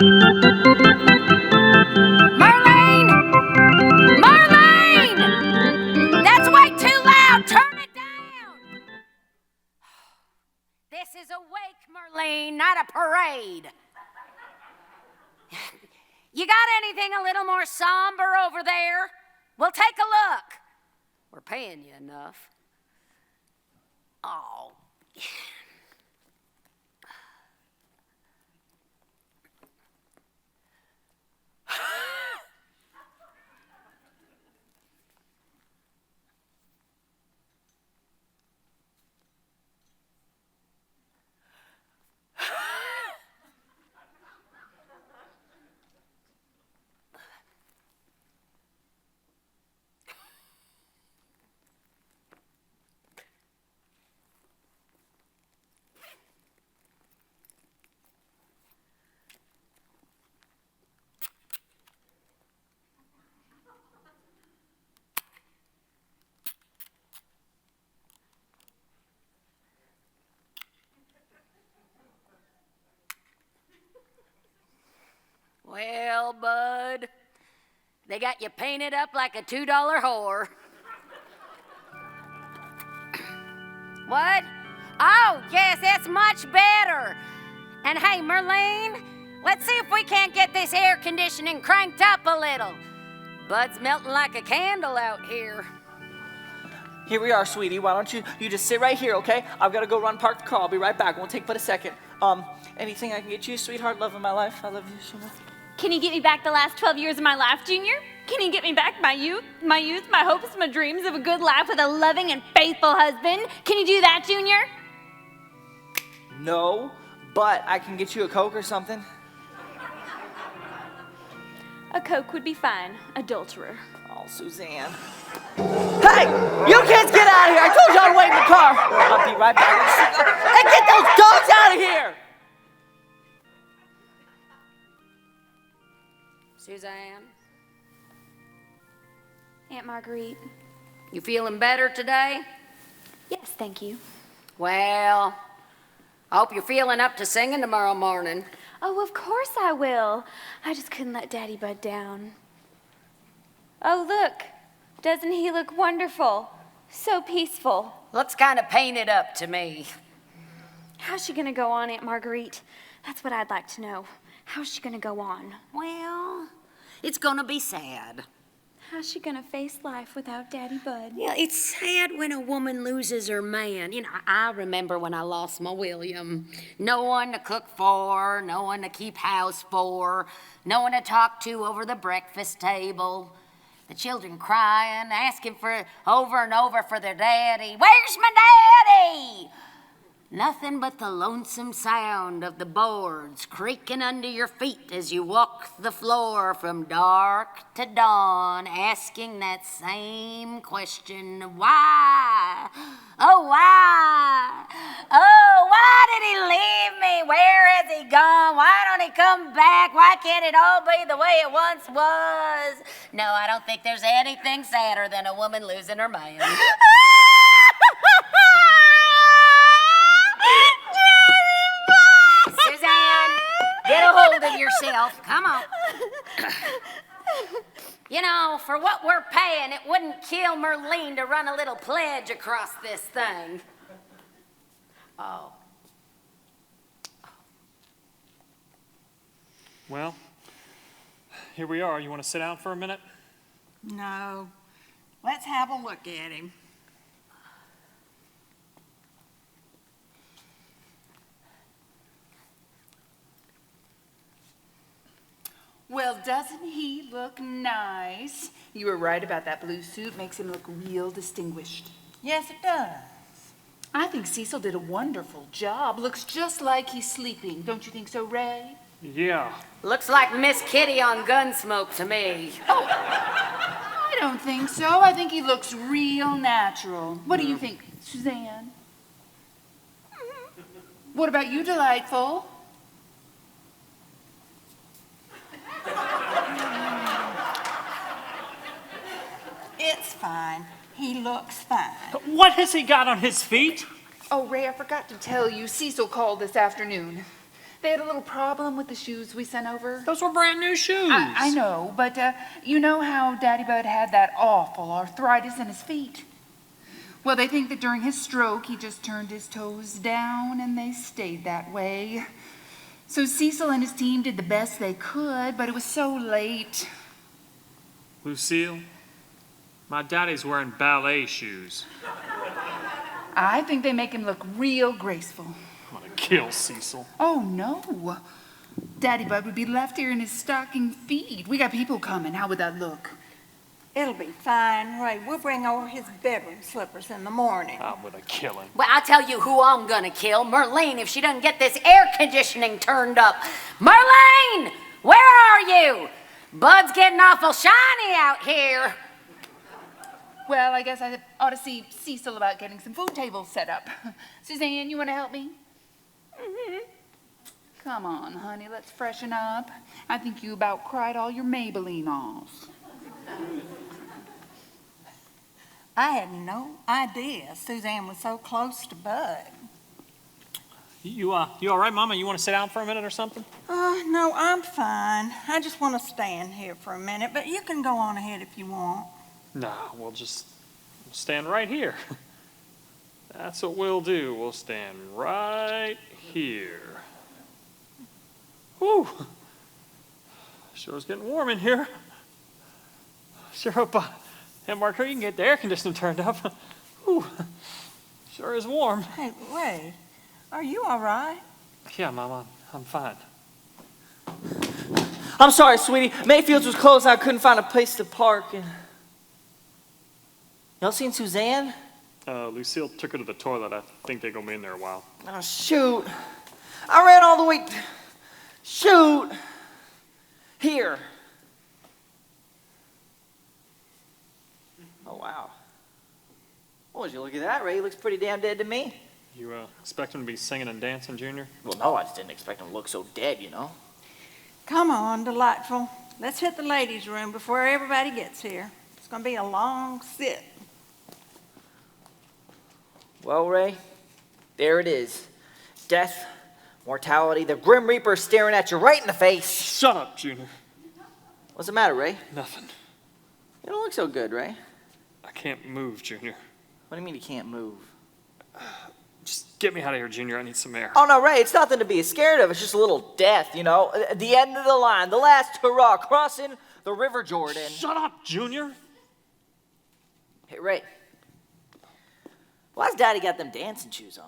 Marlene! Marlene! That's way too loud! Turn it down! This is a wake, Marlene, not a parade. You got anything a little more somber over there? We'll take a look. We're paying you enough. Oh. Well, bud, they got you painted up like a $2 whore. What? Oh, yes, that's much better. And hey, Marlene, let's see if we can't get this air conditioning cranked up a little. Bud's melting like a candle out here. Here we are, sweetie. Why don't you just sit right here, okay? I've got to go run park the car. I'll be right back. Won't take but a second. Anything I can get you, sweetheart? Love of my life. I love you so much. Can you get me back the last 12 years of my life, Junior? Can you get me back my youth, my hopes, my dreams of a good life with a loving and faithful husband? Can you do that, Junior? No, but I can get you a Coke or something. A Coke would be fine, adulterer. Oh, Suzanne. Hey! You kids get out of here! I told y'all to wait in the car! I'll be right back. Hey, get those dogs out of here! Suzanne, Aunt Marguerite. you feeling better today? Yes, thank you. Well, I hope you're feeling up to singing tomorrow morning. Oh, of course I will. I just couldn't let Daddy Bud down. Oh, look. Doesn't he look wonderful? So peaceful. Looks kind of painted up to me. How's she gonna go on, Aunt Marguerite? That's what I'd like to know. How's she gonna go on? Well, it's gonna be sad. How's she gonna face life without Daddy Bud? Yeah, it's sad when a woman loses her man. You know, I remember when I lost my William. No one to cook for, no one to keep house for, no one to talk to over the breakfast table. The children crying, asking for over and over for their daddy. Where's my daddy? Nothing but the lonesome sound of the boards creaking under your feet as you walk the floor from dark to dawn, asking that same question, why? Oh, why? Oh, why did he leave me? Where has he gone? Why don't he come back? Why can't it all be the way it once was? No, I don't think there's anything sadder than a woman losing her man. Suzanne, get a hold of yourself. Come on. You know, for what we're paying, it wouldn't kill Marlene to run a little pledge across this thing. Oh. Well, here we are. You want to sit down for a minute? No. Let's have a look at him. Well, doesn't he look nice? You were right about that blue suit. Makes him look real distinguished. Yes, it does. I think Cecil did a wonderful job. Looks just like he's sleeping. Don't you think so, Ray? Yeah. Looks like Miss Kitty on Gunsmoke to me. I don't think so. I think he looks real natural. What do you think, Suzanne? What about you, Delightful? It's fine. He looks fine. What has he got on his feet? Oh, Ray, I forgot to tell you, Cecil called this afternoon. They had a little problem with the shoes we sent over. Those were brand new shoes. I know, but you know how Daddy Bud had that awful arthritis in his feet? Well, they think that during his stroke, he just turned his toes down and they stayed that way. So Cecil and his team did the best they could, but it was so late. Lucille, my daddy's wearing ballet shoes. I think they make him look real graceful. I'm gonna kill Cecil. Oh, no. Daddy Bud would be left here in his stocking feet. We got people coming. How would that look? It'll be fine, Ray. We'll bring over his bedroom slippers in the morning. I'm gonna kill him. Well, I'll tell you who I'm gonna kill. Merlene, if she doesn't get this air conditioning turned up. Merlene! Where are you? Bud's getting awful shiny out here. Well, I guess I ought to see Cecil about getting some food tables set up. Suzanne, you want to help me? Come on, honey, let's freshen up. I think you about cried all your Maybelline off. I had no idea Suzanne was so close to Bud. You all right, Mama? You want to sit down for a minute or something? No, I'm fine. I just want to stand here for a minute, but you can go on ahead if you want. No, we'll stand right here. That's what we'll do. We'll stand right here. Whew. Sure is getting warm in here. Sure hope Aunt Margaret, you can get the air conditioner turned up. Whew. Sure is warm. Hey, Ray, are you all right? Yeah, Mama, I'm fine. I'm sorry, sweetie. Mayfield's was closed and I couldn't find a place to park. And... Y'all seen Suzanne? Lucille took her to the toilet. I think they're gonna be in there a while. Oh, shoot. I ran all the way... Shoot. Here. Oh, wow. Well, would you look at that, Ray? He looks pretty damn dead to me. You expect him to be singing and dancing, Junior? Well, no, I just didn't expect him to look so dead, you know. Come on, Delightful. Let's hit the ladies' room before everybody gets here. It's going to be a long sit. Well, Ray, there it is. Death, mortality, the Grim Reaper staring at you right in the face. Shut up, Junior. What's the matter, Ray? Nothing. You don't look so good, Ray. I can't move, Junior. What do you mean you can't move? Just get me out of here, Junior. I need some air. Oh, no, Ray, it's nothing to be scared of. It's just a little death, you know? The end of the line, the last hurrah, crossing the River Jordan. Shut up, Junior. Hey, Ray. Why's Daddy got them dancing shoes on?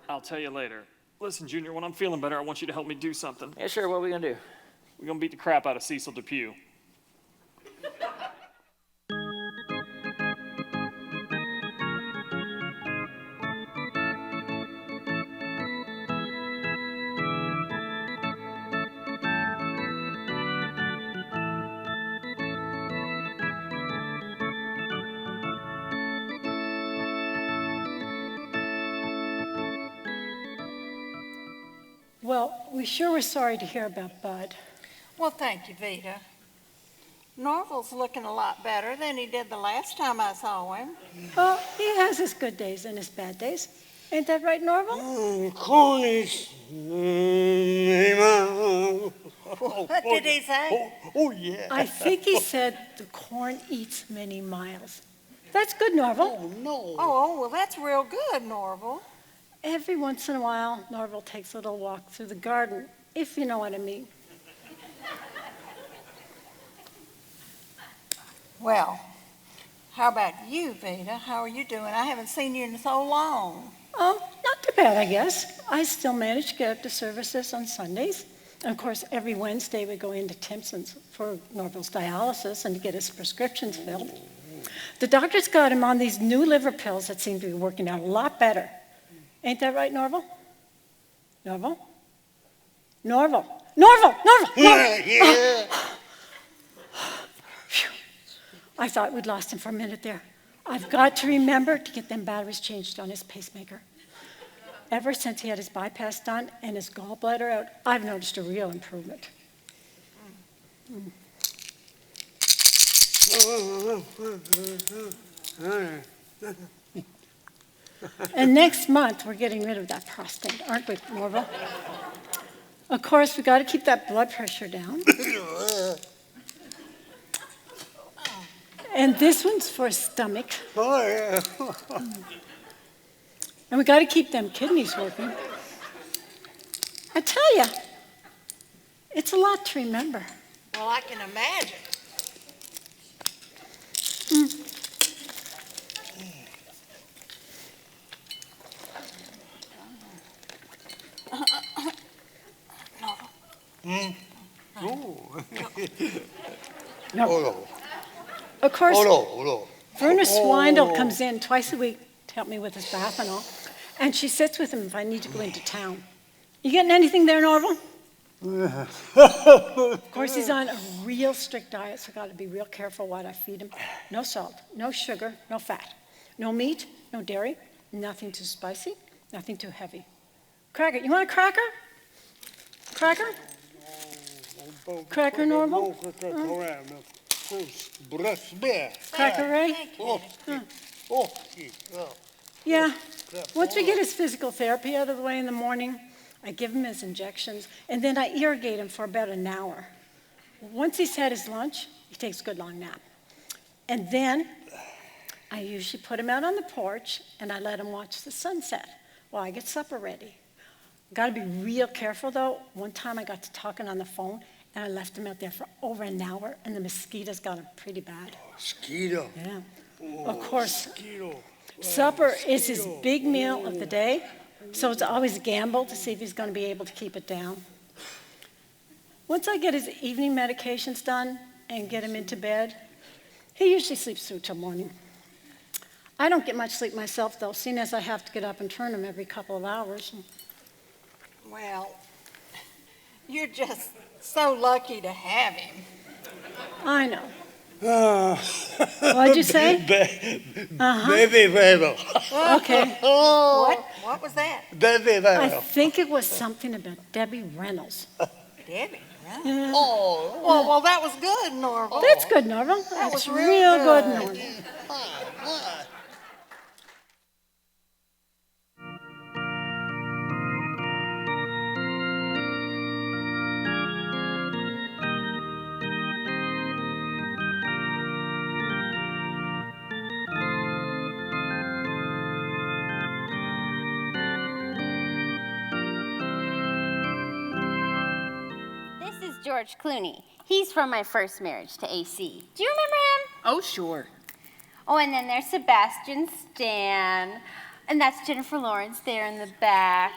I'll tell you later. Listen, Junior, when I'm feeling better, I want you to help me do something. Yeah, sure, what are we gonna do? We're gonna beat the crap out of Cecil Depew. Well, we sure were sorry to hear about Bud. Well, thank you, Vita. Norval's looking a lot better than he did the last time I saw him. Oh, he has his good days and his bad days. Ain't that right, Norval? What did he say? I think he said the corn eats many miles. That's good, Norval. Oh, well, that's real good, Norval. Every once in a while, Norval takes a little walk through the garden, if you know what I mean. Well, how about you, Vita? How are you doing? I haven't seen you in so long. Oh, not too bad, I guess. I still manage to get up to services on Sundays. And of course, every Wednesday we go into Timpson's for Norval's dialysis and to get his prescriptions filled. The doctor's got him on these new liver pills that seem to be working out a lot better. Ain't that right, Norval? Norval? Norval! Norval! Norval! Yeah. I thought we'd lost him for a minute there. I've got to remember to get them batteries changed on his pacemaker. Ever since he had his bypass done and his gallbladder out, I've noticed a real improvement. And next month, we're getting rid of that prostate, aren't we, Norval? Of course, we got to keep that blood pressure down. And this one's for stomach. Oh, yeah. And we got to keep them kidneys working. I tell you, it's a lot to remember. Well, I can imagine. No. Oh, no. Of course, Oh, no. Oh, no. Verna Swindle comes in twice a week to help me with his bath and all. And she sits with him if I need to go into town. You getting anything there, Norval? Of course, he's on a real strict diet, so I got to be real careful what I feed him. No salt, no sugar, no fat, no meat, no dairy, nothing too spicy, nothing too heavy. Cracker, you want a cracker? Cracker? Cracker, Norval? Cracker, Ray? Yeah. Once we get his physical therapy out of the way in the morning, I give him his injections, and then I irrigate him for about an hour. Once he's had his lunch, he takes a good long nap. And then I usually put him out on the porch, and I let him watch the sunset while I get supper ready. Got to be real careful, though. One time I got to talking on the phone, and I left him out there for over an hour, and the mosquitoes got him pretty bad. Mosquito. Yeah. Of course, supper is his big meal of the day, so it's always a gamble to see if he's going to be able to keep it down. Once I get his evening medications done and get him into bed, he usually sleeps through till morning. I don't get much sleep myself, though, seeing as I have to get up and turn him every couple of hours. Well, you're just so lucky to have him. I know. What'd you say? Baby Vero. Okay. What was that? Baby I Vero. think it was something about Debbie Reynolds. Debbie, right? Yeah. Oh, Well, that was good, Norval. That's good, Norval. That's was real real good, good. Norval. This is George Clooney. He's from my first marriage to AC. Do you remember him? Oh, sure. Oh, and then there's Sebastian Stan. And that's Jennifer Lawrence there in the back.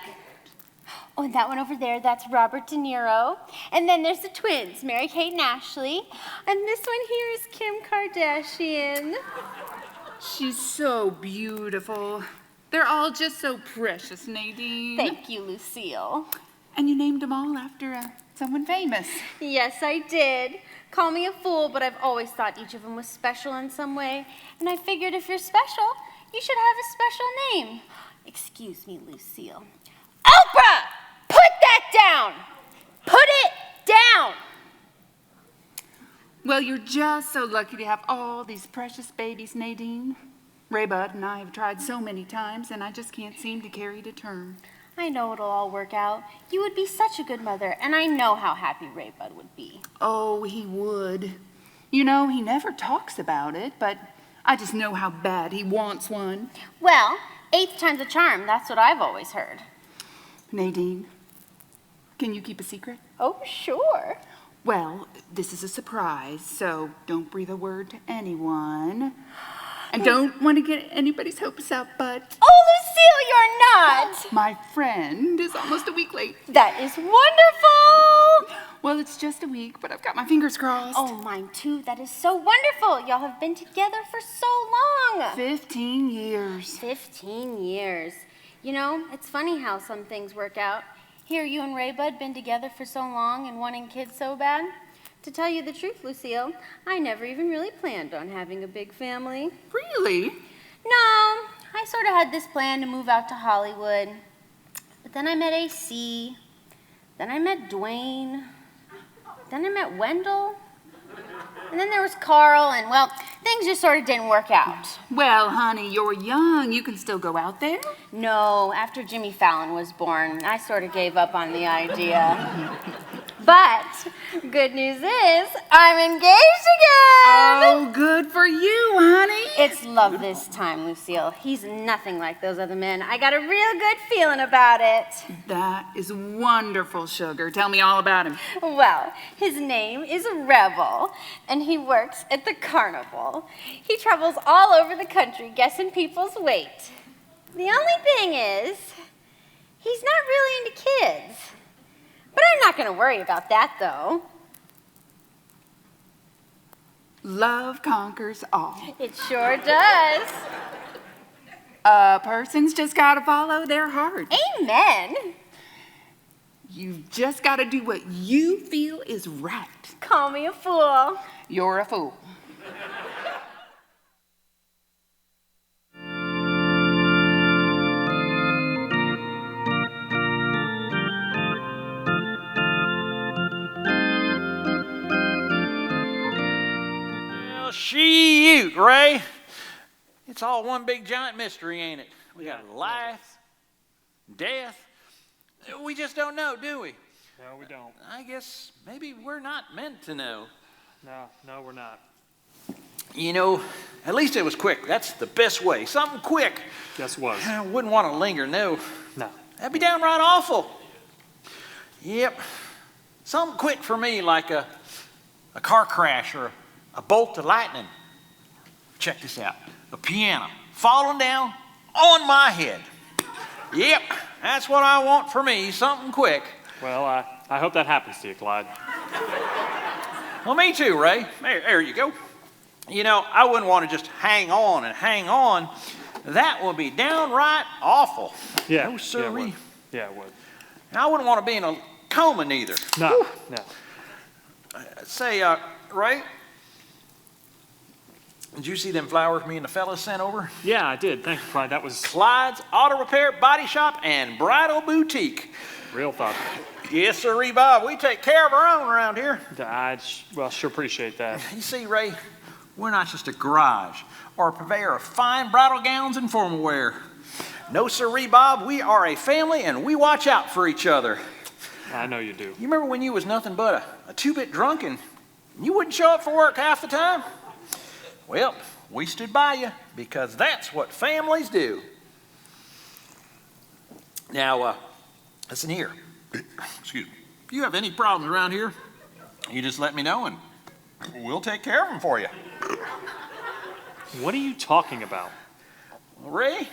Oh, and that one over there, that's Robert De Niro. And then there's the twins, Mary-Kate and Ashley. And this one here is Kim Kardashian. She's so beautiful. They're all just so precious, Nadine. Thank you, Lucille. And you named them all after someone famous. Yes, I did. Call me a fool, but I've always thought each of them was special in some way. And I figured if you're special, you should have a special name. Excuse me, Lucille. Oprah! Put that down! Put it down! Well, you're just so lucky to have all these precious babies, Nadine. Ray Bud and I have tried so many times, and I just can't seem to carry to term. I know it'll all work out. You would be such a good mother, and I know how happy Ray Bud would be. Oh, he would. You know, he never talks about it, but I just know how bad he wants one. Well, 8th time's a charm. That's what I've always heard. Nadine, can you keep a secret? Oh, sure. Well, this is a surprise, so don't breathe a word to anyone. And don't want to get anybody's hopes up, but Oh, Lucille, you're not! my friend is almost a week late. That is wonderful! Well, it's just a week, but I've got my fingers crossed. Oh, mine too. That is so wonderful. Y'all have been together for so long. 15 years. 15 years. You know, it's funny how some things work out. Here, you and Ray Bud been together for so long and wanting kids so bad. To tell you the truth, Lucille, I never even really planned on having a big family. Really? No, I sort of had this plan to move out to Hollywood. But then I met AC. Then I met Dwayne. Then I met Wendell. And then there was Carl, and well, Things just sort of didn't work out. Well, honey, you're young. You can still go out there. No, after Jimmy Fallon was born, I sort of gave up on the idea. But good news is I'm engaged again. Oh, good for you, honey. It's love this time, Lucille. He's nothing like those other men. I got a real good feeling about it. That is wonderful, sugar. Tell me all about him. Well, his name is Rebel, and he works at the carnival. He travels all over the country guessing people's weight. The only thing is, he's not really into kids. But I'm not going to worry about that, though. Love conquers all. It sure does. A person's just got to follow their heart. Amen. You've just got to do what you feel is right. Call me a fool. You're a fool. Well, shoot, Ray. It's all one big giant mystery, ain't it? We got life, death. We just don't know, do we? No, we don't. I guess maybe we're not meant to know. No, we're not. You know, at least it was quick. That's the best way. Something quick. Yes, was. I wouldn't want to linger, no. No. That'd be downright awful. Yep. Something quick for me, like a car crash or a bolt of lightning. Check this out. A piano falling down on my head. Yep, that's what I want for me, something quick. Well, I hope that happens to you, Clyde. Well, me too, Ray. There you go. You know, I wouldn't want to just hang on and hang on. That would be downright awful. Yeah. No, sirree. Yeah, it would. And I wouldn't want to be in a coma neither. No. Say, Ray, did you see them flowers me and the fellas sent over? Yeah, I did. Thank you, Clyde. That was Clyde's Auto Repair, Body Shop, and Bridal Boutique. real thoughtful. Yes, sirree, Bob. We take care of our own around here. I sure appreciate that. You see, Ray, we're not just a garage or a purveyor of fine bridal gowns and formal wear. No, sirree, Bob. We are a family, and we watch out for each other. I know you do. You remember when you was nothing but a two-bit drunk and you wouldn't show up for work half the time? Well, we stood by you because that's what families do. Now, listen here. Excuse me. If you have any problems around here, you just let me know and we'll take care of them for you. What are you talking about? Well, Ray,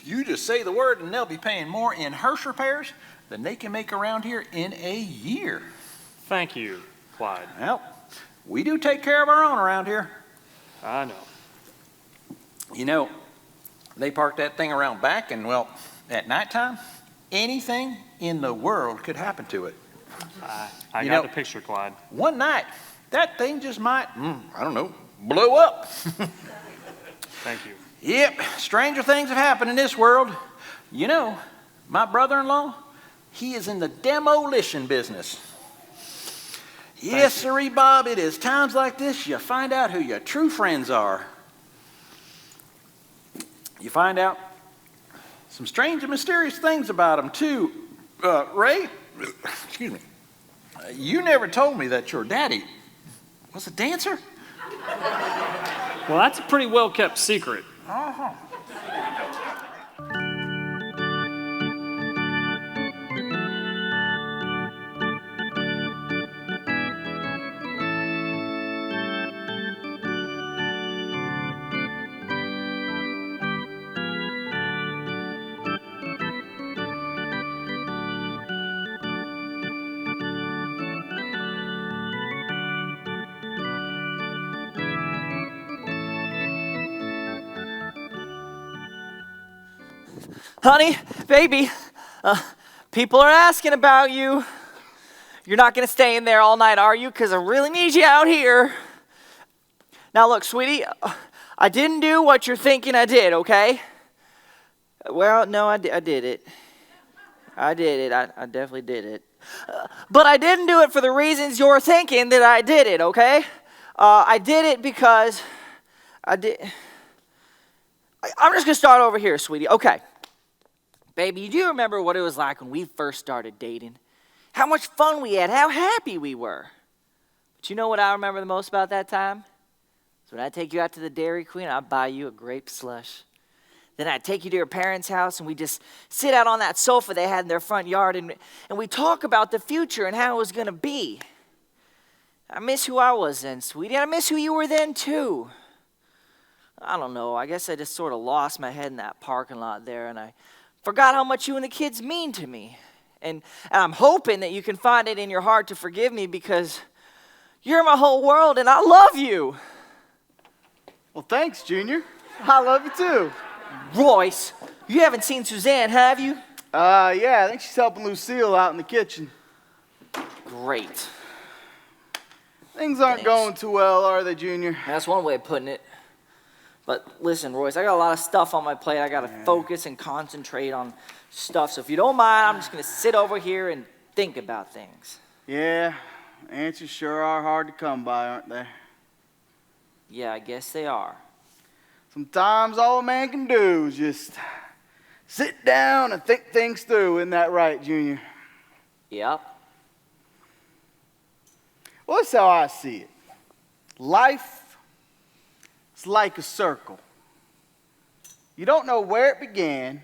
you just say the word and they'll be paying more in hearse repairs than they can make around here in a year. Thank you, Clyde. Well, we do take care of our own around here. I know. You know, they park that thing around back and, well, at nighttime, anything in the world could happen to it. I got the picture, Clyde. One night, that thing just might, I don't know, blow up. Thank you. Yep, stranger things have happened in this world. You know, my brother-in-law, he is in the demolition business. Yes, sirree, Bob, it is times like this you find out who your true friends are. You find out some strange and mysterious things about them, too. Ray, excuse me, you never told me that your daddy was a dancer? Well, that's a pretty well-kept secret. Uh-huh. Honey, baby, people are asking about you. You're not going to stay in there all night, are you? Because I really need you out here. Now, look, sweetie, I didn't do what you're thinking I did, okay? Well, no, I did it. I did it. I definitely did it. But I didn't do it for the reasons you're thinking that I did it, okay? I did it because I'm just gonna start over here, sweetie. Okay. Baby, do you remember what it was like when we first started dating? How much fun we had, how happy we were. But you know what I remember the most about that time? It's when I'd take you out to the Dairy Queen and I'd buy you a grape slush. Then I'd take you to your parents' house and we'd just sit out on that sofa they had in their front yard and we'd talk about the future and how it was gonna be. I miss who I was then, sweetie. I miss who you were then, too. I don't know. I guess I just sort of lost my head in that parking lot there, and I forgot how much you and the kids mean to me. And I'm hoping that you can find it in your heart to forgive me because you're my whole world, and I love you. Well, thanks, Junior. I love you, too. Royce, you haven't seen Suzanne, have you? Yeah, I think she's helping Lucille out in the kitchen. Great. Things aren't going too well, are they, Junior? That's one way of putting it. But listen, Royce, I got a lot of stuff on my plate. I got to focus and concentrate on stuff. So if you don't mind, I'm just going to sit over here and think about things. Yeah, answers sure are hard to come by, aren't they? Yeah, I guess they are. Sometimes all a man can do is just sit down and think things through. Isn't that right, Junior? Yep. Well, that's how I see it. Life is like a circle. You don't know where it began,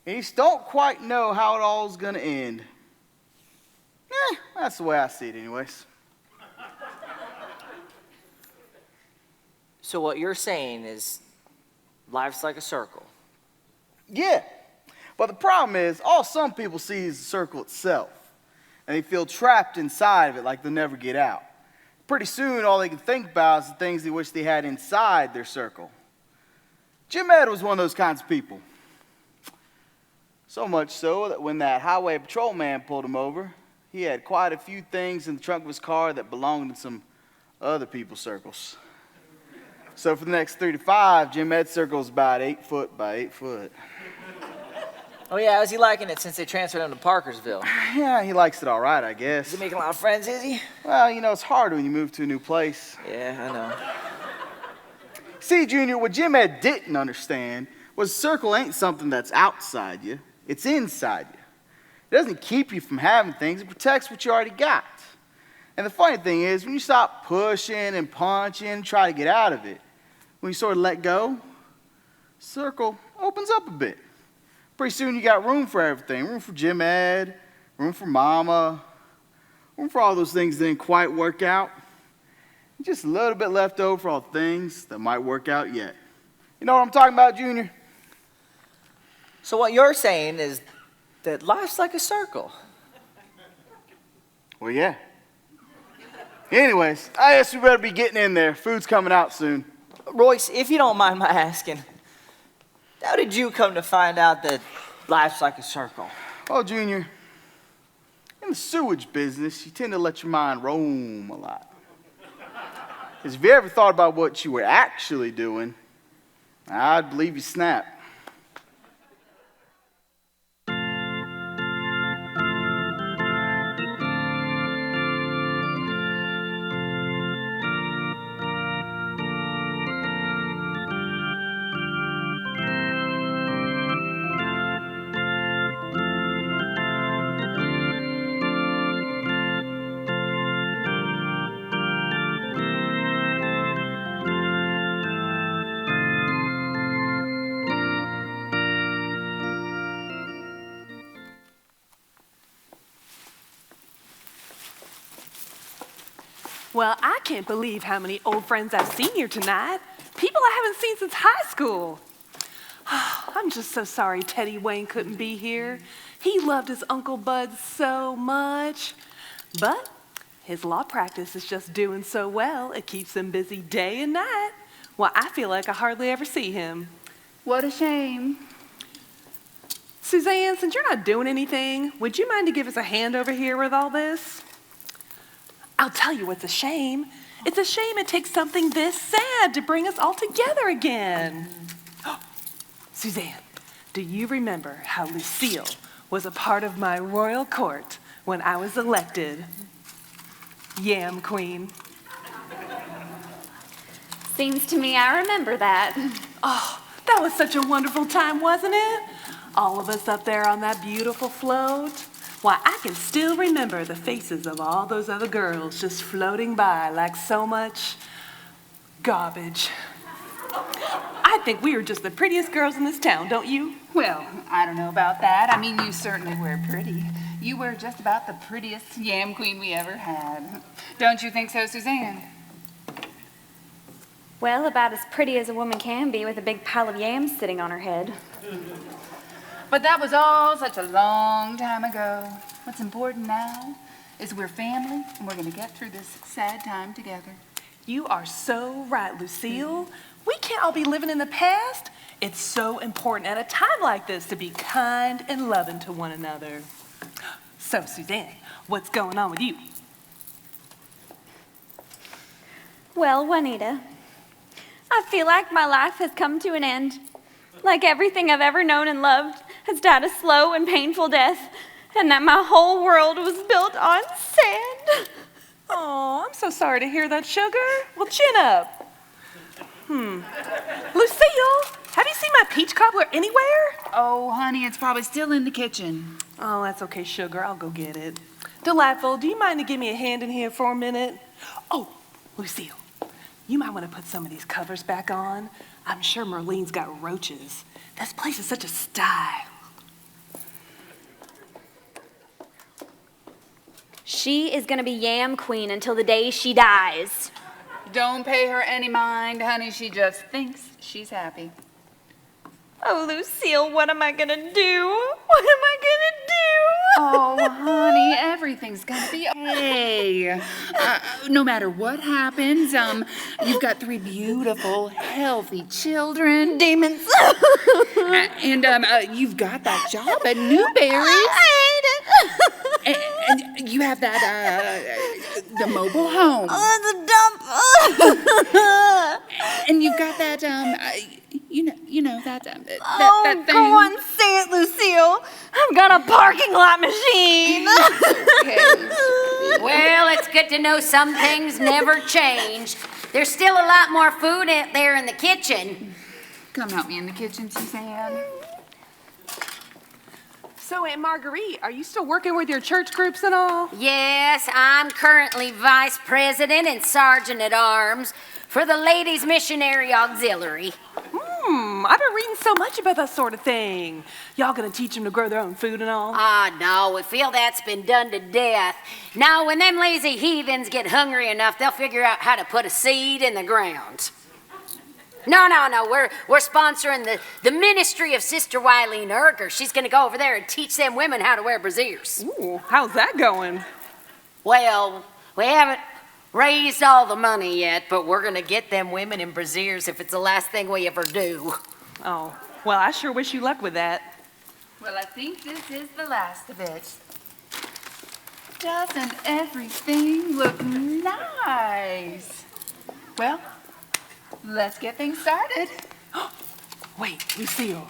and you just don't quite know how it all's going to end. That's the way I see it anyways. So what you're saying is life's like a circle. Yeah, but the problem is all some people see is the circle itself, and they feel trapped inside of it like they'll never get out. Pretty soon, all they can think about is the things they wish they had inside their circle. Jim Ed was one of those kinds of people. So much so that when that highway patrolman pulled him over, he had quite a few things in the trunk of his car that belonged in some other people's circles. So for the next 3 to 5, Jim Ed's circle is about 8 foot by 8 foot. Oh yeah, how's he liking it since they transferred him to Parkersville? Yeah, he likes it all right, I guess. Is he making a lot of friends, is he? Well, you know, it's hard when you move to a new place. Yeah, I know. See, Junior, what Jim Ed didn't understand was a circle ain't something that's outside you. It's inside you. It doesn't keep you from having things. It protects what you already got. And the funny thing is, when you stop pushing and punching and try to get out of it, when you sort of let go, the circle opens up a bit. Pretty soon you got room for everything. Room for Jim Ed, room for Mama, room for all those things that didn't quite work out. Just a little bit left over for all things that might work out yet. You know what I'm talking about, Junior? So what you're saying is that life's like a circle. Well, yeah. Anyways, I guess we better be getting in there. Food's coming out soon. Royce, if you don't mind my asking, how did you come to find out that life's like a circle? Oh, Junior, in the sewage business, you tend to let your mind roam a lot. Because if you ever thought about what you were actually doing, I'd believe you snap. Well, I can't believe how many old friends I've seen here tonight. People I haven't seen since high school. I'm just so sorry Teddy Wayne couldn't be here. He loved his Uncle Bud so much. But his law practice is just doing so well, it keeps him busy day and night. Well, I feel like I hardly ever see him. What a shame. Suzanne, since you're not doing anything, would you mind to give us a hand over here with all this? I'll tell you what's a shame. It's a shame it takes something this sad to bring us all together again. Suzanne, do you remember how Lucille was a part of my royal court when I was elected Yam Queen? Seems to me I remember that. Oh, that was such a wonderful time, wasn't it? All of us up there on that beautiful float. Why, I can still remember the faces of all those other girls just floating by like so much garbage. I think we were just the prettiest girls in this town, don't you? Well, I don't know about that. I mean, you certainly were pretty. You were just about the prettiest yam queen we ever had. Don't you think so, Suzanne? Well, about as pretty as a woman can be with a big pile of yams sitting on her head. But that was all such a long time ago. What's important now is we're family and we're going to get through this sad time together. You are so right, Lucille. We can't all be living in the past. It's so important at a time like this to be kind and loving to one another. So, Suzanne, what's going on with you? Well, Juanita, I feel like my life has come to an end. Like everything I've ever known and loved has died a slow and painful death, and that my whole world was built on sand. Oh, I'm so sorry to hear that, Sugar. Well, chin up. Lucille, have you seen my peach cobbler anywhere? Oh, honey, it's probably still in the kitchen. Oh, that's okay, Sugar. I'll go get it. Delightful, do you mind to give me a hand in here for a minute? Oh, Lucille, you might want to put some of these covers back on. I'm sure Merlene's got roaches. This place is such a style. She is gonna be Yam Queen until the day she dies. Don't pay her any mind, honey. She just thinks she's happy. Oh, Lucille, what am I gonna do? What am I gonna do? Oh, honey, everything's gonna be okay. No matter what happens, you've got 3 beautiful, healthy children. Demons. And you've got that job at Newberry's. I hate it. And you have that, the mobile home. Oh, the dump. And you've got that, you know, that thing. Go on, say it, Lucille. I've got a parking lot machine. Well, it's good to know some things never change. There's still a lot more food out there in the kitchen. Come help me in the kitchen, Suzanne. So, Aunt Marguerite, are you still working with your church groups and all? Yes, I'm currently vice president and sergeant at arms for the Ladies Missionary Auxiliary. I've been reading so much about that sort of thing. Y'all gonna teach them to grow their own food and all? No, we feel that's been done to death. Now, when them lazy heathens get hungry enough, they'll figure out how to put a seed in the ground. No, we're sponsoring the ministry of Sister Wileen Erger. She's gonna go over there and teach them women how to wear brassieres. Ooh, how's that going? Well, we haven't raised all the money yet, but we're gonna get them women in brassieres if it's the last thing we ever do. Oh, well, I sure wish you luck with that. Well, I think this is the last of it. Doesn't everything look nice? Well, let's get things started. Wait, Lucille,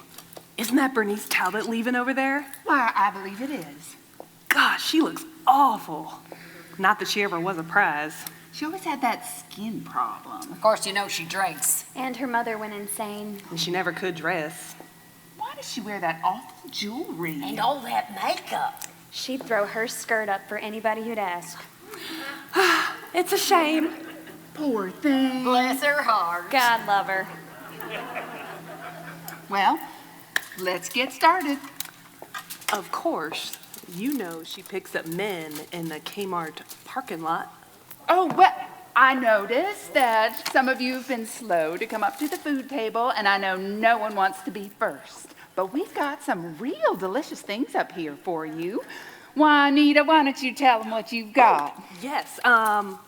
isn't that Bernice Talbot leaving over there? Why, I believe it is. Gosh, she looks awful. Not that she ever was a prize. She always had that skin problem. Of course, you know she drinks. And her mother went insane. And she never could dress. Why does she wear that awful jewelry? And all that makeup. She'd throw her skirt up for anybody who'd ask. It's a shame. Poor thing. Bless her heart. God love her. Well, let's get started. Of course, you know she picks up men in the Kmart parking lot. Oh, well, I noticed that some of you have been slow to come up to the food table, and I know no one wants to be first. But we've got some real delicious things up here for you. Juanita, why don't you tell them what you've got? Yes,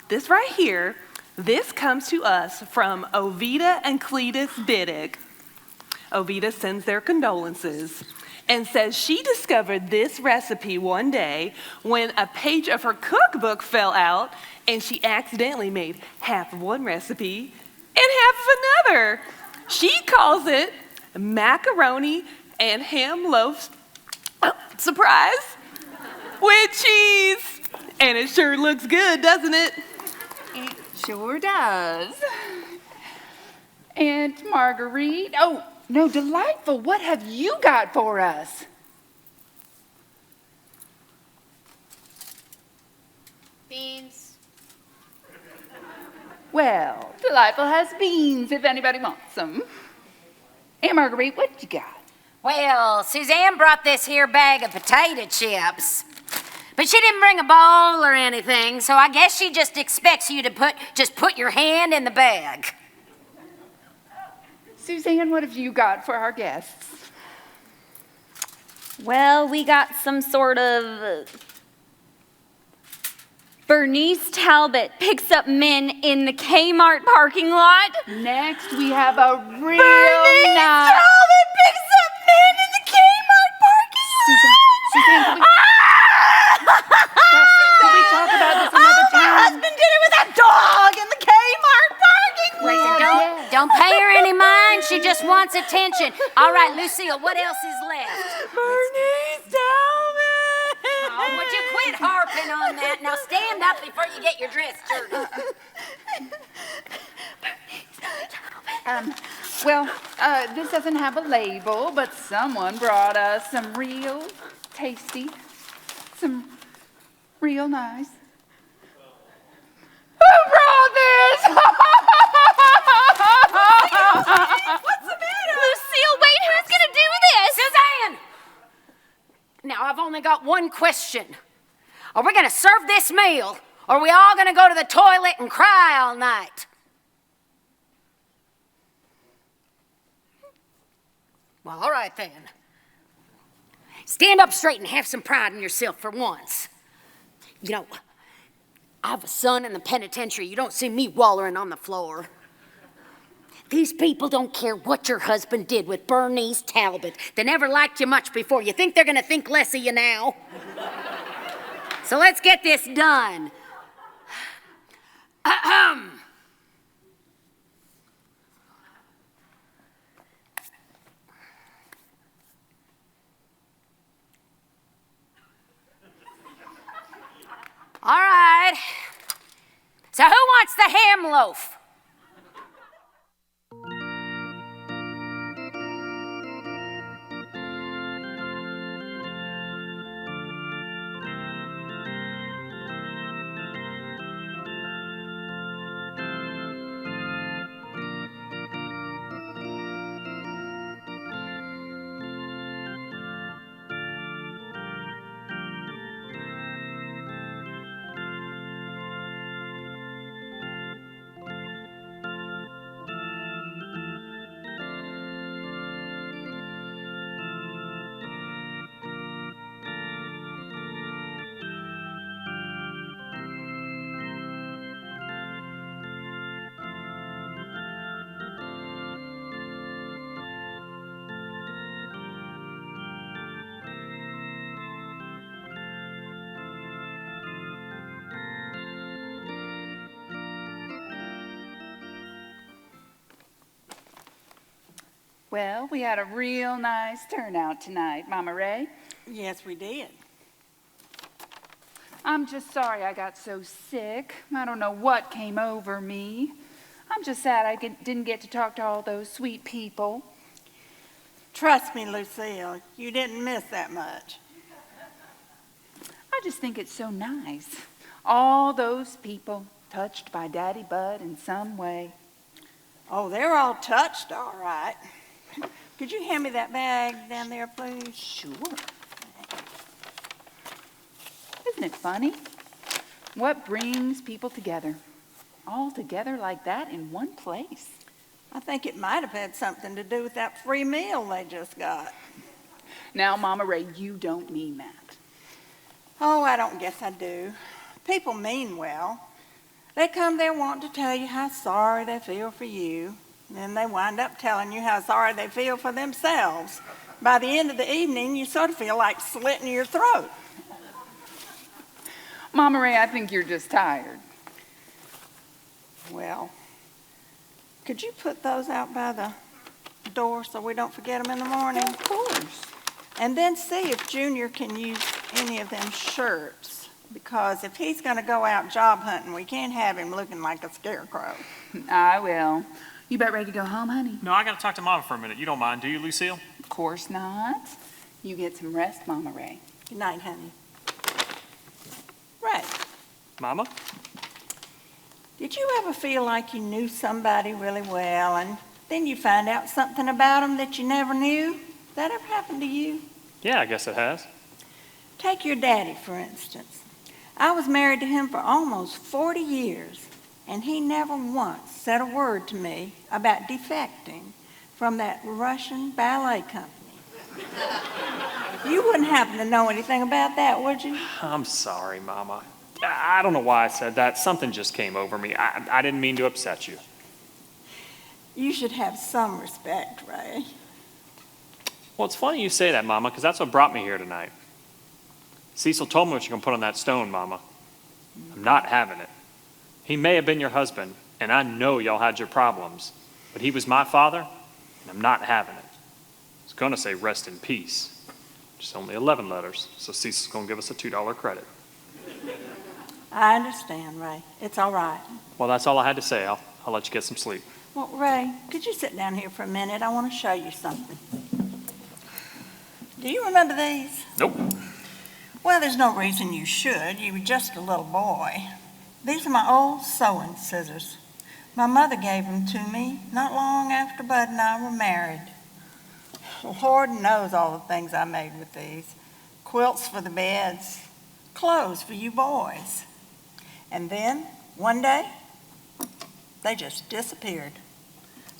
this right here, this comes to us from Ovida and Cletus Biddick. Ovida sends their condolences and says she discovered this recipe one day when a page of her cookbook fell out and she accidentally made half of one recipe and half of another. She calls it macaroni and ham loaf, surprise, with cheese. And it sure looks good, doesn't it? It sure does. Aunt Marguerite. Oh, no, Delightful, what have you got for us? Beans. Well, Delightful has beans if anybody wants them. Aunt Marguerite, what you got? Well, Suzanne brought this here bag of potato chips. But she didn't bring a bowl or anything, so I guess she just expects you to put your hand in the bag. Suzanne, what have you got for our guests? Well, we got some sort of Bernice Talbot picks up men in the Kmart parking lot. Next, we have a real Bernice nice... Talbot picks up men in the Kmart parking lot. Suzanne, can we talk about this another My time? husband did it with a dog in the Kmart parking lot. Listen, don't pay her any mind. She just wants attention. All right, Lucille, what else is left? Bernice Talbot. Oh, would you quit harping on that? Now stand up before you get your dress dirty. This doesn't have a label, but someone brought us some real tasty, some real nice. Who brought this? What's the matter? Lucille, wait, who's gonna do this? Suzanne! Now, I've only got one question. Are we gonna serve this meal, or are we all gonna go to the toilet and cry all night? Well, all right then. Stand up straight and have some pride in yourself for once. You know, I have a son in the penitentiary. You don't see me wallowing on the floor. These people don't care what your husband did with Bernice Talbot. They never liked you much before. You think they're gonna think less of you now? So let's get this done. Ahem. All right. So who wants the ham loaf? Well, we had a real nice turnout tonight, Mama Ray. Yes, we did. I'm just sorry I got so sick. I don't know what came over me. I'm just sad I didn't get to talk to all those sweet people. Trust me, Lucille, you didn't miss that much. I just think it's so nice. All those people touched by Daddy Bud in some way. Oh, they're all touched, all right. Could you hand me that bag down there, please? Sure. Isn't it funny? What brings people together? All together like that in one place. I think it might have had something to do with that free meal they just got. Now, Mama Ray, you don't mean that. Oh, I don't guess I do. People mean well. They come there wanting to tell you how sorry they feel for you. Then they wind up telling you how sorry they feel for themselves. By the end of the evening, you sort of feel like slitting your throat. Mama Ray, I think you're just tired. Well, could you put those out by the door so we don't forget them in the morning? Of course. And then see if Junior can use any of them shirts. Because if he's going to go out job hunting, we can't have him looking like a scarecrow. I will. You about ready to go home, honey? No, I gotta talk to Mama for a minute. You don't mind, do you, Lucille? Of course not. You get some rest, Mama Ray. Good night, honey. Ray, Mama? did you ever feel like you knew somebody really well and then you find out something about them that you never knew? That ever happened to you? Yeah, I guess it has. Take your daddy, for instance. I was married to him for almost 40 years, and he never once said a word to me about defecting from that Russian ballet company. You wouldn't happen to know anything about that, would you? I'm sorry, Mama. I don't know why I said that. Something just came over me. I didn't mean to upset you. You should have some respect, Ray. Well, it's funny you say that, Mama, because that's what brought me here tonight. Cecil told me what you're going to put on that stone, Mama. I'm not having it. He may have been your husband, and I know y'all had your problems, but he was my father, and I'm not having it. I was going to say rest in peace. Just only 11 letters, so Cecil's going to give us a $2 credit. I understand, Ray. It's all right. Well, that's all I had to say. I'll let you get some sleep. Well, Ray, could you sit down here for a minute? I want to show you something. Do you remember these? Nope. Well, there's no reason you should. You were just a little boy. These are my old sewing scissors. My mother gave them to me not long after Bud and I were married. Lord knows all the things I made with these. Quilts for the beds, clothes for you boys. And then, one day, they just disappeared.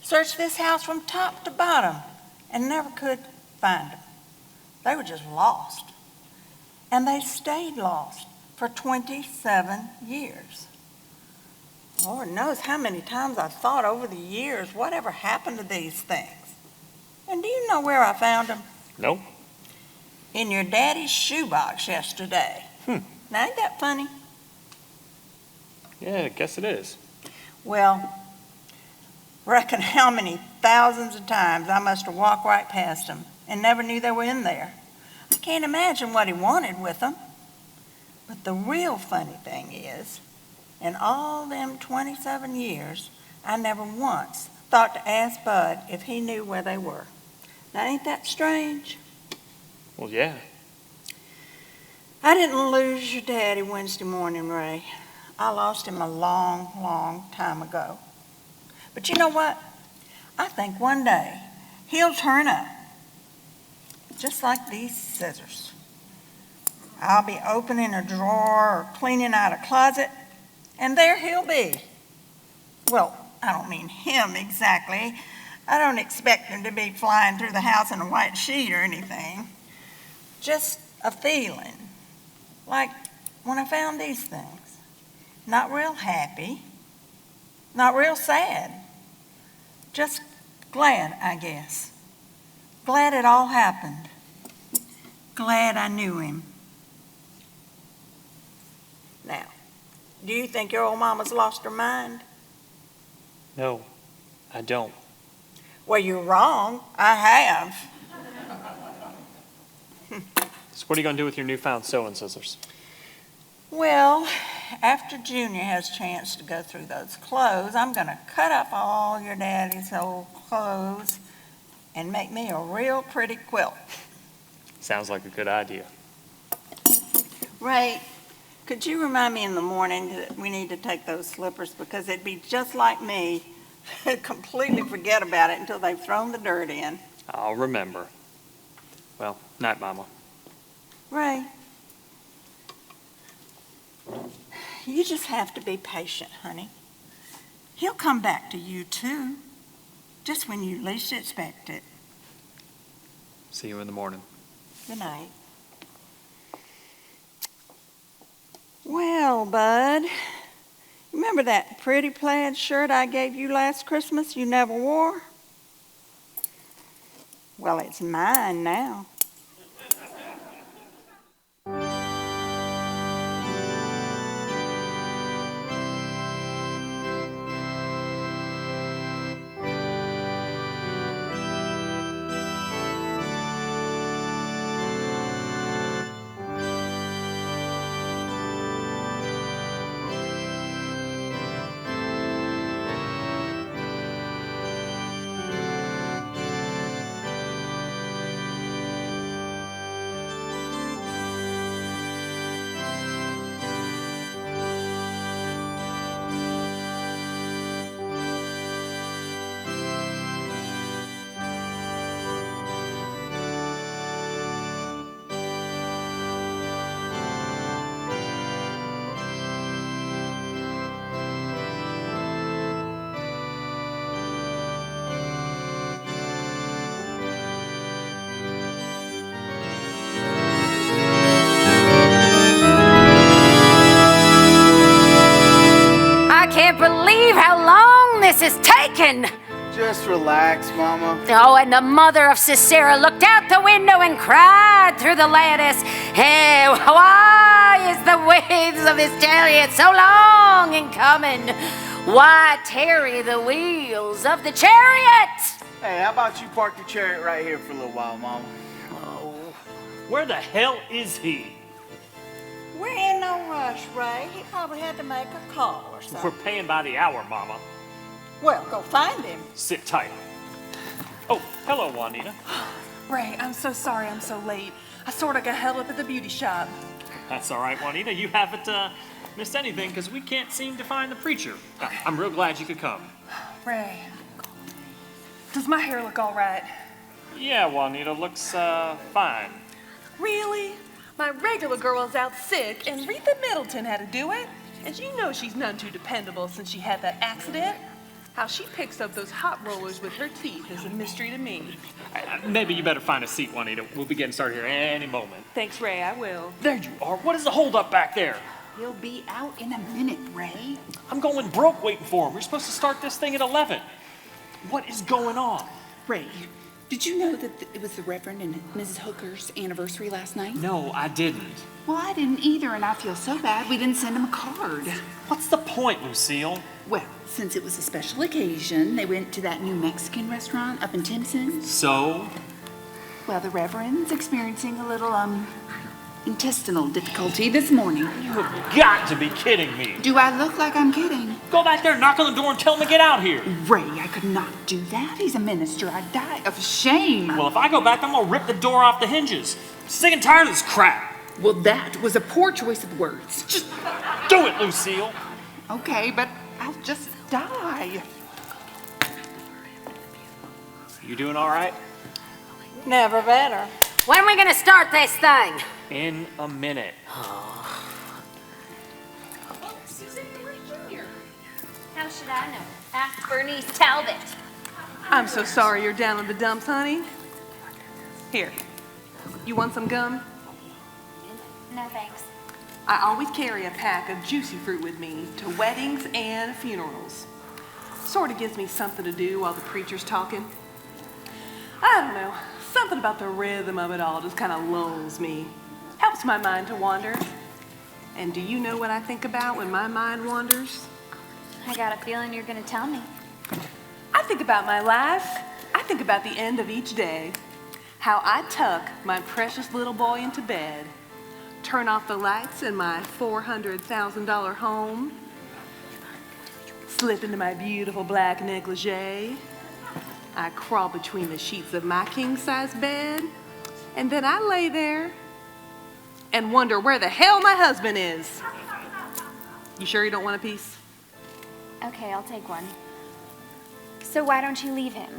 Searched this house from top to bottom and never could find them. They were just lost. And they stayed lost for 27 years. Lord knows how many times I've thought over the years, whatever happened to these things? And do you know where I found them? Nope. In your daddy's shoebox yesterday. Now, ain't that funny? Yeah, I guess it is. Well, reckon how many thousands of times I must have walked right past them and never knew they were in there. I can't imagine what he wanted with them. But the real funny thing is, in all them 27 years, I never once thought to ask Bud if he knew where they were. Now, ain't that strange? Well, yeah. I didn't lose your daddy Wednesday morning, Ray. I lost him a long, long time ago. But you know what? I think one day he'll turn up, just like these scissors. I'll be opening a drawer or cleaning out a closet, and there he'll be. Well, I don't mean him exactly. I don't expect him to be flying through the house in a white sheet or anything. Just a feeling, like when I found these things. Not real happy, not real sad. Just glad, I guess. Glad it all happened. Glad I knew him. Now, do you think your old mama's lost her mind? No, I don't. Well, you're wrong. I have. So what are you going to do with your newfound sewing scissors? Well, after Junior has a chance to go through those clothes, I'm going to cut up all your daddy's old clothes and make me a real pretty quilt. Sounds like a good idea. Ray, could you remind me in the morning that we need to take those slippers, because it'd be just like me to completely forget about it until they've thrown the dirt in. I'll remember. Well, night, Mama. Ray, you just have to be patient, honey. He'll come back to you too, just when you least expect it. See you in the morning. Good night. Well, Bud, remember that pretty plaid shirt I gave you last Christmas you never wore? Well, it's mine now. place is taken. Just relax, Mama. Oh, and the mother of Sisera looked out the window and cried through the lattice, "Hey, why is the waves of this chariot so long in coming? Why tarry the wheels of the chariot?" Hey, how about you park your chariot right here for a little while, Mama? Where the hell is he? We're in no rush, Ray. He probably had to make a call or something. We're paying by the hour, Mama. Well, go find him. Sit tight. Oh, hello, Juanita. Ray, I'm so sorry I'm so late. I sort of got held up at the beauty shop. That's all right, Juanita. You haven't missed anything because we can't seem to find the preacher. I'm real glad you could come. Ray, does my hair look all right? Yeah, Juanita looks fine. Really? My regular girl is out sick, and Retha Middleton had to do it. And you know she's none too dependable since she had that accident. How she picks up those hot rollers with her teeth is a mystery to me. Maybe you better find a seat, Juanita. We'll be getting started here any moment. Thanks, Ray, I will. There you are. What is the holdup back there? He'll be out in a minute, Ray. I'm going broke waiting for him. We're supposed to start this thing at 11. What is going on? Ray, did you know that it was the Reverend and Mrs. Hooker's anniversary last night? No, I didn't. Well, I didn't either, and I feel so bad we didn't send him a card. What's the point, Lucille? Well, since it was a special occasion, they went to that new Mexican restaurant up in Timpson. So? Well, the Reverend's experiencing a little, intestinal difficulty this morning. You've got to be kidding me. Do I look like I'm kidding? Go back there, knock on the door, and tell him to get out here. Ray, I could not do that. He's a minister. I'd die of shame. Well, if I go back, I'm going to rip the door off the hinges. I'm sick and tired of this crap. Well, that was a poor choice of words. Just do it, Lucille. Okay, but I'll just die. You doing all right? Never better. When are we gonna start this thing? In a minute. How should I know? Ask Bernice Talbot. I'm so sorry you're down in the dumps, honey. Here, you want some gum? No, thanks. I always carry a pack of juicy fruit with me to weddings and funerals. Sort of gives me something to do while the preacher's talking. I don't know, something about the rhythm of it all just kind of lulls me. Helps my mind to wander. And do you know what I think about when my mind wanders? I got a feeling you're gonna tell me. I think about my life. I think about the end of each day. How I tuck my precious little boy into bed. Turn off the lights in my $400,000 home. Slip into my beautiful black negligee. I crawl between the sheets of my king-size bed. And then I lay there and wonder where the hell my husband is. You sure you don't want a piece? Okay, I'll take one. So why don't you leave him?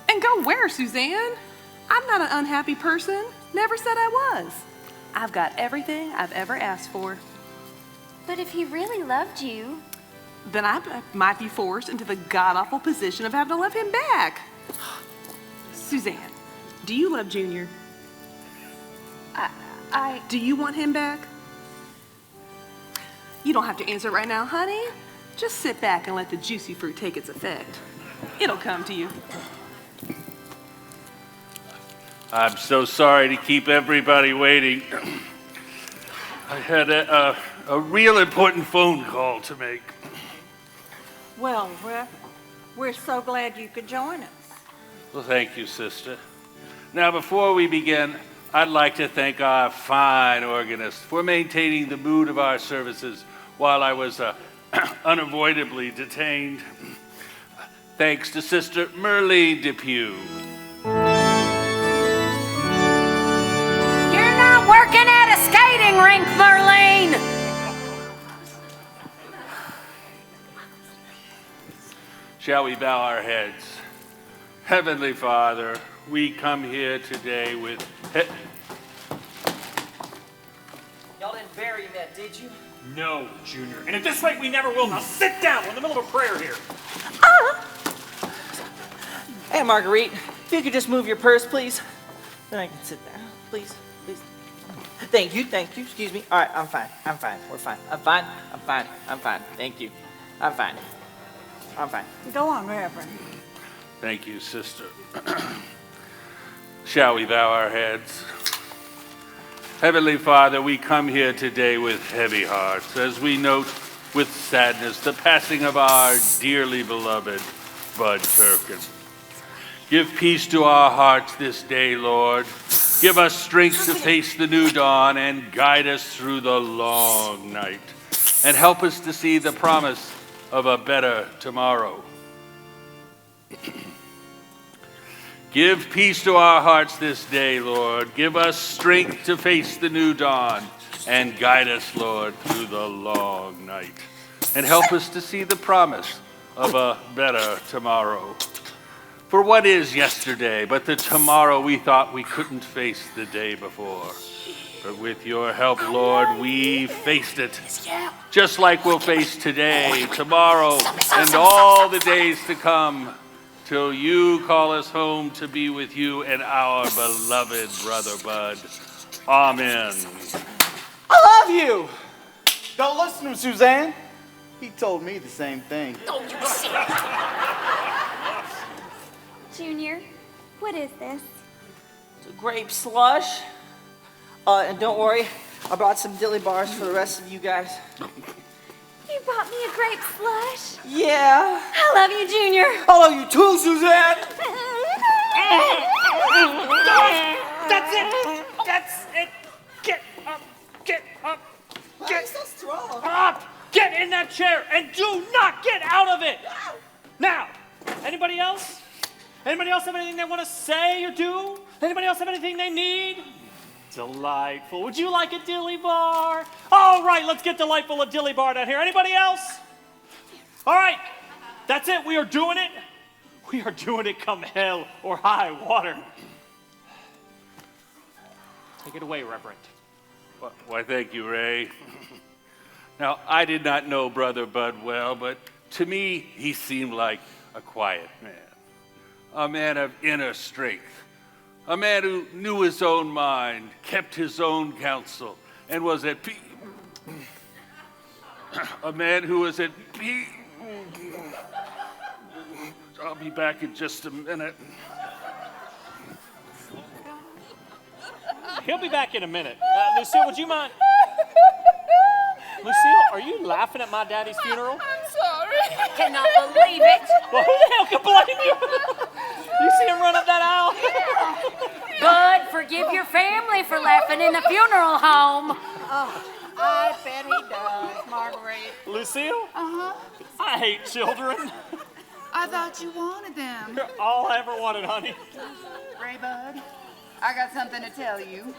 And go where, Suzanne? I'm not an unhappy person. Never said I was. I've got everything I've ever asked for. But if he really loved you, Then I might be forced into the god-awful position of having to love him back. Suzanne, do you love Junior? Do you want him back? You don't have to answer right now, honey. Just sit back and let the juicy fruit take its effect. It'll come to you. I'm so sorry to keep everybody waiting. I had a real important phone call to make. Well, we're so glad you could join us. Well, thank you, sister. Now, before we begin, I'd like to thank our fine organist for maintaining the mood of our services while I was unavoidably detained. Thanks to Sister Merle Depew. You're not working at a skating rink, Merlene. Shall we bow our heads? Heavenly Father, we come here today with... Y'all didn't bury him yet, did you? No, Junior. And at this rate, we never will. Now sit down. We're in the middle of a prayer here. Hey, Marguerite, if you could just move your purse, please. Then I can sit down. Please, please. Thank you, excuse me. All right, I'm fine, we're fine. I'm fine. Thank you. I'm fine. I'm fine. Go on, Reverend. Thank you, sister. Shall we bow our heads? Heavenly Father, we come here today with heavy hearts as we note with sadness the passing of our dearly beloved Bud Turpin. Give peace to our hearts this day, Lord. Give us strength to face the new dawn and guide us through the long night. And help us to see the promise of a better tomorrow. Give peace to our hearts this day, Lord. Give us strength to face the new dawn and guide us, Lord, through the long night. And help us to see the promise of a better tomorrow. For what is yesterday but the tomorrow we thought we couldn't face the day before? But with your help, Lord, we faced it. Just like we'll face today, tomorrow, and all the days to come, till you call us home to be with you and our beloved brother Bud. Amen. I love you. Don't listen to him, Suzanne. He told me the same thing. Junior, what is this? It's a grape slush. And don't worry, I brought some dilly bars for the rest of you guys. You bought me a grape slush? Yeah. I love you, Junior. I love you too, Suzanne. That's it. That's it. Get up. Get up. Get so strong? up. Get in that chair and do not get out of it. Now, anybody else? Anybody else have anything they want to say or do? Anybody else have anything they need? Delightful. Would you like a dilly bar? All right, let's get Delightful a dilly bar down here. Anybody else? All right, that's it. We are doing it. We are doing it come hell or high water. Take it away, Reverend. Why, thank you, Ray. Now, I did not know Brother Bud well, but to me, he seemed like a quiet man, a man of inner strength, a man who knew his own mind, kept his own counsel, and was at peace. A man who was at peace. I'll be back in just a minute. He'll be back in a minute. Lucille, would you mind? Lucille, are you laughing at my daddy's funeral? I'm sorry. I cannot believe it. Well, who the hell can blame you? You see him run up that aisle? Bud, forgive your family for laughing in the funeral home. Oh, I bet he does, Marguerite. Lucille, Uh-huh. I hate children. I thought you wanted them. You're all I ever wanted, honey. Ray Bud, I got something to tell you.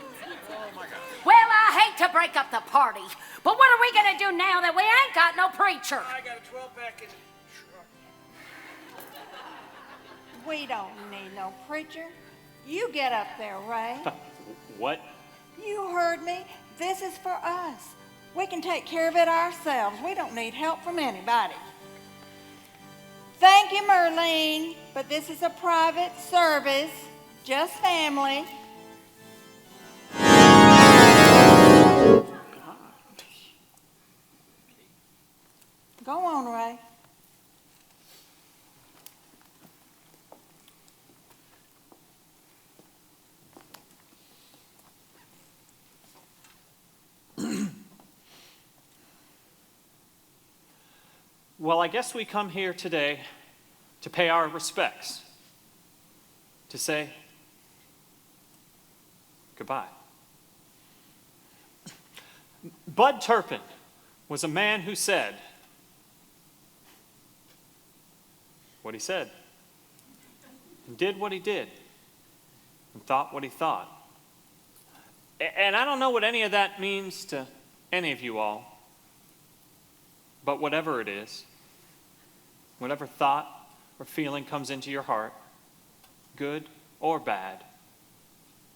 Well, I hate to break up the party, but what are we going to do now that we ain't got no preacher? I got a 12-pack in the truck. We don't need no preacher. You get up there, Ray. What? You heard me. This is for us. We can take care of it ourselves. We don't need help from anybody. Thank you, Merlene, but this is a private service, just family. Go on, Ray. Well, I guess we come here today to pay our respects, to say goodbye. Bud Turpin was a man who said what he said, and did what he did, and thought what he thought. And I don't know what any of that means to any of you all, but whatever it is, whatever thought or feeling comes into your heart, good or bad,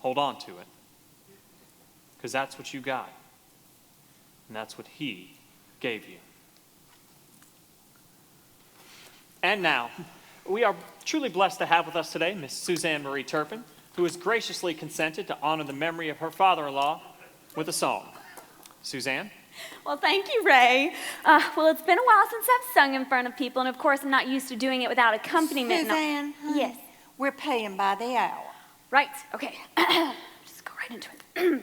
hold on to it. Because that's what you got. And that's what he gave you. And now, we are truly blessed to have with us today Miss Suzanne Marie Turpin, who has graciously consented to honor the memory of her father-in-law with a song. Suzanne? Well, thank you, Ray. Well, it's been a while since I've sung in front of people, and of course, I'm not used to doing it without accompaniment. Suzanne, honey, Yes. we're paying by the hour. Right, okay. Just go right into it.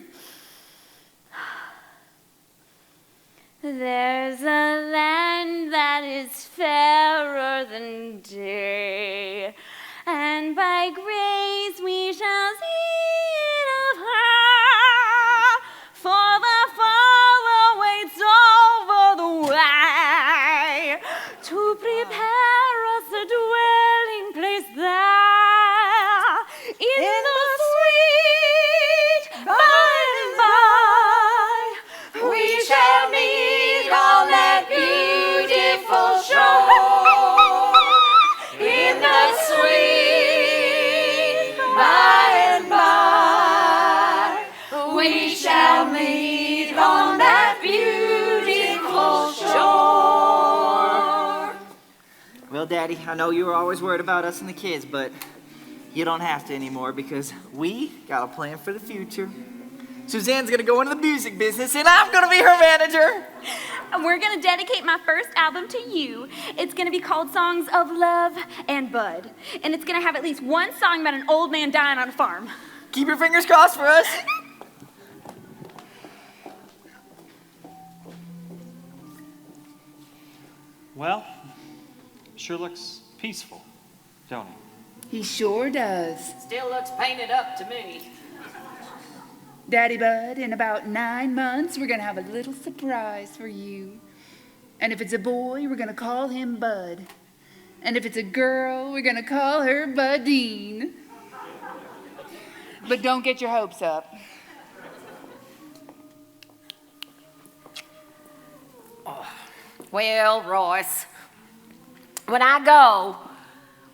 There's a land that is fairer than day, and by grace we shall see it of her, for the Father waits over the way to prepare us a dwelling place there in the sweet by and by. We shall meet on that beautiful shore in the sweet by and by. We shall meet on that beautiful shore. Well, Daddy, I know you were always worried about us and the kids, but you don't have to anymore because we got a plan for the future. Suzanne's gonna go into the music business and I'm gonna be her manager. And we're gonna dedicate my first album to you. It's gonna be called Songs of Love and Bud. And it's gonna have at least one song about an old man dying on a farm. Keep your fingers crossed for us. Well, sure looks peaceful, don't it? He sure does. Still looks painted up to me. Daddy Bud, in about 9 months, we're gonna have a little surprise for you. And if it's a boy, we're gonna call him Bud. And if it's a girl, we're gonna call her Budine. But don't get your hopes up. Well, Royce, when I go,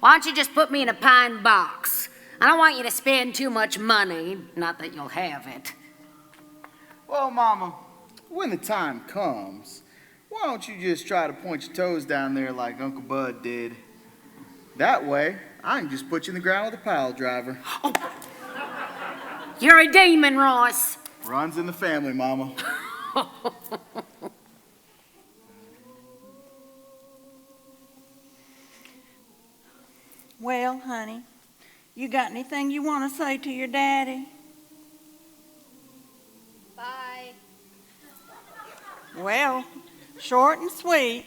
why don't you just put me in a pine box? I don't want you to spend too much money, not that you'll have it. Well, Mama, when the time comes, why don't you just try to point your toes down there like Uncle Bud did? That way, I can just put you in the ground with a pile driver. Oh. You're a demon, Royce. Runs in the family, Mama. Well, honey, you got anything you want to say to your daddy? Bye. Well, short and sweet.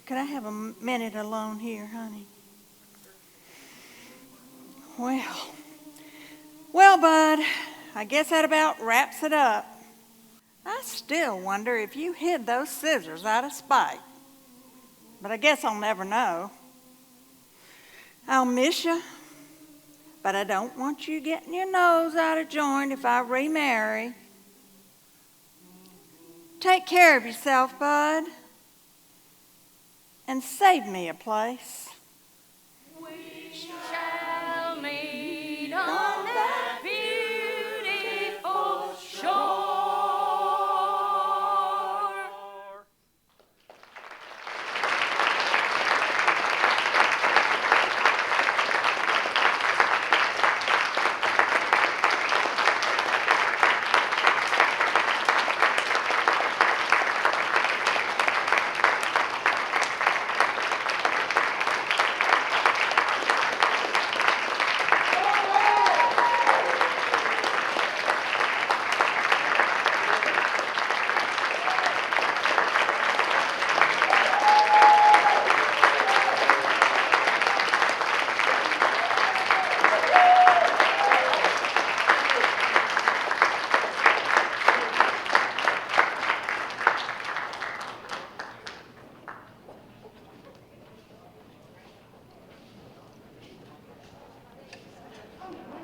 Could I have a minute alone here, honey? Well, Bud, I guess that about wraps it up. I still wonder if you hid those scissors out of spite. But I guess I'll never know. I'll miss you, but I don't want you getting your nose out of joint if I remarry. Take care of yourself, Bud, and save me a place. We shall